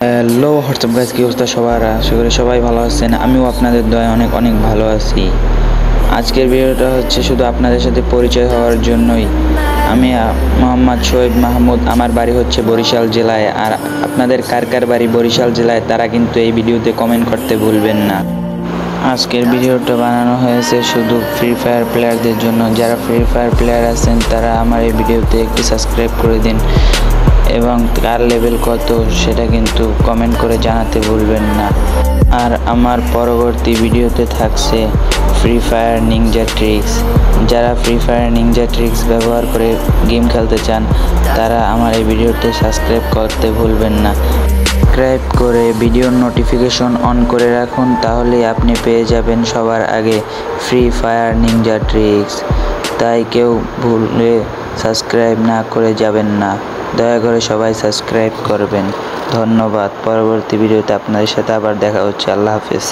Hello WhatsApp guys, কি অবস্থা সবার? আশা করি সবাই ভালো আছেন। আমিও আপনাদের দয়ায় অনেক অনেক ভালো আছি। আজকের ভিডিওটা হচ্ছে শুধু আপনাদের সাথে পরিচয় হওয়ার জন্যই। আমি মোহাম্মদ শোয়েব মাহমুদ, আমার বাড়ি হচ্ছে বরিশাল জেলায়। আর আপনাদের কার কার বাড়ি বরিশাল জেলায় তারা কিন্তু এই ভিডিওতে কমেন্ট করতে ভুলবেন না। আজকের ভিডিওটা বানানো হয়েছে শুধু ফ্রি ফায়ার প্লেয়ারদের জন্য। যারা ফ্রি ফায়ার প্লেয়ার আছেন তারা আমার এই ভিডিওতে একটু সাবস্ক্রাইব করে দিন এবং কার লেভেল কত সেটা কিন্তু কমেন্ট করে জানাতে ভুলবেন না। আর আমার পরবর্তী ভিডিওতে থাকছে ফ্রি ফায়ার নিনজা ট্রিক্স। যারা ফ্রি ফায়ার নিনজা ট্রিক্স ব্যবহার করে গেম খেলতে চান তারা আমার এই ভিডিওতে সাবস্ক্রাইব করতে ভুলবেন না। সাবস্ক্রাইব করে ভিডিওর নোটিফিকেশন অন করে রাখুন, তাহলে আপনি পেয়ে যাবেন সবার আগে ফ্রি ফায়ার নিনজা ট্রিক্স। তাই কেউ ভুলে সাবস্ক্রাইব না করে যাবেন না। দয়া করে সবাই সাবস্ক্রাইব করবেন। ধন্যবাদ। পরবর্তী ভিডিওতে আপনাদের সাথে আবার দেখা হচ্ছে। আল্লাহ হাফেজ।